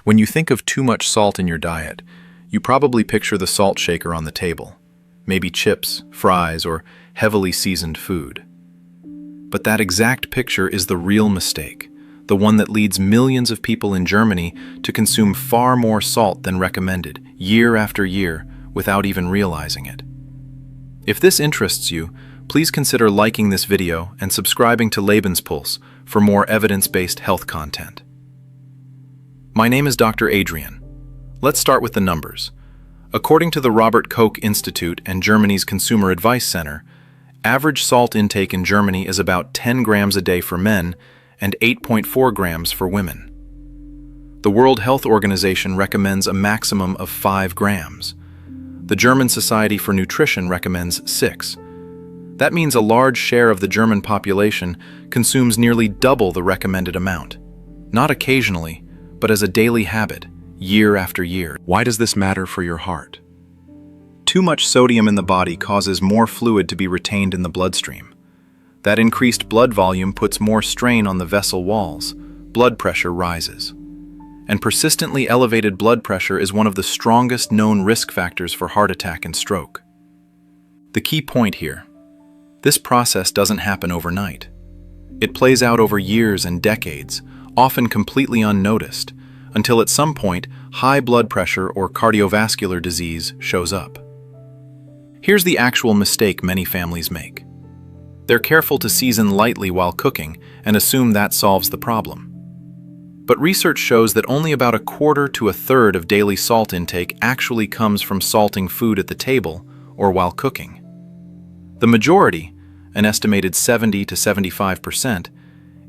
When you think of too much salt in your diet, you probably picture the salt shaker on the table, maybe chips, fries, or heavily seasoned food. But that exact picture is the real mistake, the one that leads millions of people in Germany to consume far more salt than recommended, year after year, without even realizing it. If this interests you, please consider liking this video and subscribing to Lebenspulse for more evidence-based health content. My name is Dr. Adrian. Let's start with the numbers. According to the Robert Koch Institute and Germany's Consumer Advice Center, average salt intake in Germany is about 10 grams a day for men and 8.4 grams for women. The World Health Organization recommends a maximum of 5 grams. The German Society for Nutrition recommends 6. That means a large share of the German population consumes nearly double the recommended amount, not occasionally, but as a daily habit, year after year. Why does this matter for your heart? Too much sodium in the body causes more fluid to be retained in the bloodstream. That increased blood volume puts more strain on the vessel walls. Blood pressure rises. And persistently elevated blood pressure is one of the strongest known risk factors for heart attack and stroke. The key point here: this process doesn't happen overnight. It plays out over years and decades, often completely unnoticed, until at some point high blood pressure or cardiovascular disease shows up. Here's the actual mistake many families make. They're careful to season lightly while cooking and assume that solves the problem. But research shows that only about 1/4 to 1/3 of daily salt intake actually comes from salting food at the table or while cooking. The majority, an estimated 70 to 75%,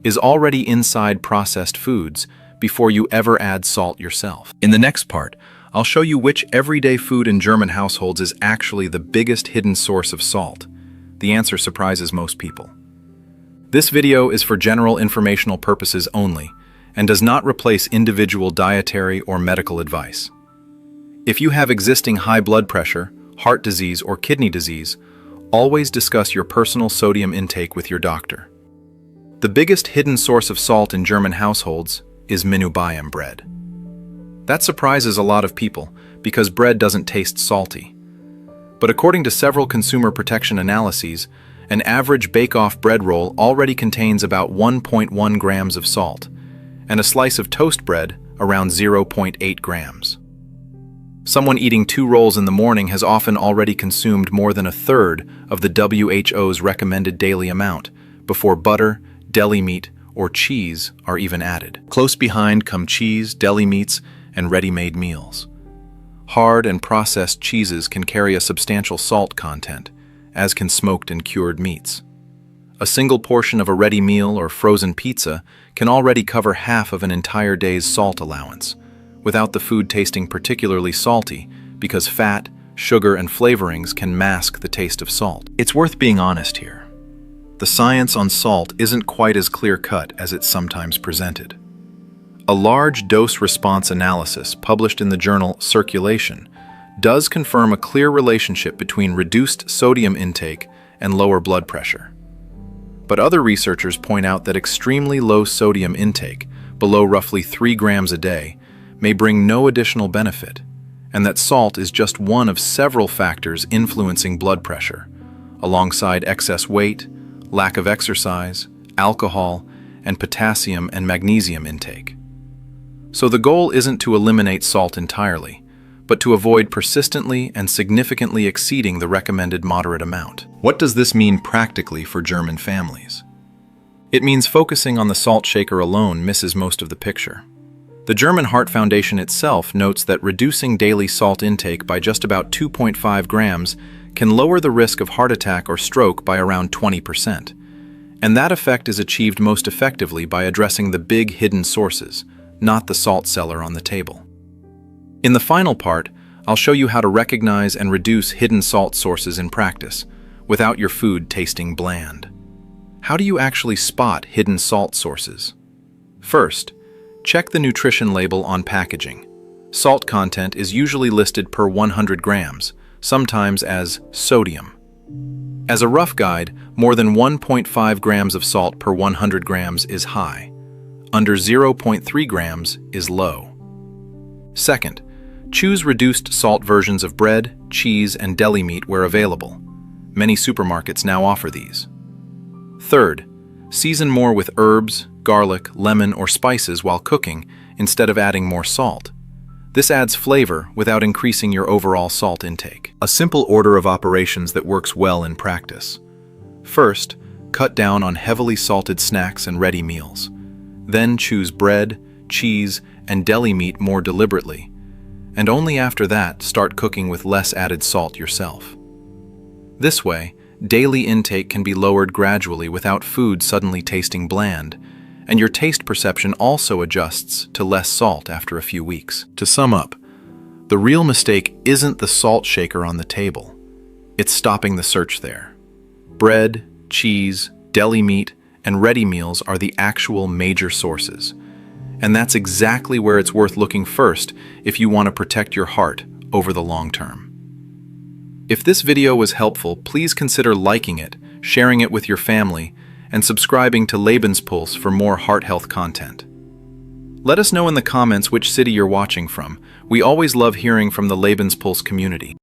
is already inside processed foods before you ever add salt yourself. In the next part, I'll show you which everyday food in German households is actually the biggest hidden source of salt. The answer surprises most people. This video is for general informational purposes only and does not replace individual dietary or medical advice. If you have existing high blood pressure, heart disease, or kidney disease, always discuss your personal sodium intake with your doctor. The biggest hidden source of salt in German households is beim bread. That surprises a lot of people because bread doesn't taste salty. But according to several consumer protection analyses, an average bake-off bread roll already contains about 1.1 grams of salt, and a slice of toast bread around 0.8 grams. Someone eating 2 rolls in the morning has often already consumed more than 1/3 of the WHO's recommended daily amount before butter, deli meat, or cheese are even added. Close behind come cheese, deli meats, and ready-made meals. Hard and processed cheeses can carry a substantial salt content, as can smoked and cured meats. A single portion of a ready meal or frozen pizza can already cover half of an entire day's salt allowance, without the food tasting particularly salty because fat, sugar, and flavorings can mask the taste of salt. It's worth being honest here. The science on salt isn't quite as clear-cut as it's sometimes presented. A large dose-response analysis published in the journal Circulation does confirm a clear relationship between reduced sodium intake and lower blood pressure. But other researchers point out that extremely low sodium intake, below roughly 3 grams a day, may bring no additional benefit, and that salt is just one of several factors influencing blood pressure, alongside excess weight, lack of exercise, alcohol, and potassium and magnesium intake. So the goal isn't to eliminate salt entirely, but to avoid persistently and significantly exceeding the recommended moderate amount. What does this mean practically for German families? It means focusing on the salt shaker alone misses most of the picture. The German Heart Foundation itself notes that reducing daily salt intake by just about 2.5 grams can lower the risk of heart attack or stroke by around 20%. And that effect is achieved most effectively by addressing the big hidden sources, not the salt cellar on the table. In the final part, I'll show you how to recognize and reduce hidden salt sources in practice, without your food tasting bland. How do you actually spot hidden salt sources? First, check the nutrition label on packaging. Salt content is usually listed per 100 grams, sometimes as sodium. As a rough guide, more than 1.5 grams of salt per 100 grams is high. Under 0.3 grams is low. Second, choose reduced salt versions of bread, cheese, and deli meat where available. Many supermarkets now offer these. Third, season more with herbs, garlic, lemon, or spices while cooking instead of adding more salt. This adds flavor without increasing your overall salt intake. A simple order of operations that works well in practice. First, cut down on heavily salted snacks and ready meals. Then choose bread, cheese, and deli meat more deliberately. And only after that, start cooking with less added salt yourself. This way, daily intake can be lowered gradually without food suddenly tasting bland, and your taste perception also adjusts to less salt after a few weeks. To sum up, the real mistake isn't the salt shaker on the table. It's stopping the search there. Bread, cheese, deli meat, and ready meals are the actual major sources. And that's exactly where it's worth looking first if you want to protect your heart over the long term. If this video was helpful, please consider liking it, sharing it with your family, and subscribing to Lebenspulse for more heart health content. Let us know in the comments which city you're watching from. We always love hearing from the Lebenspulse community.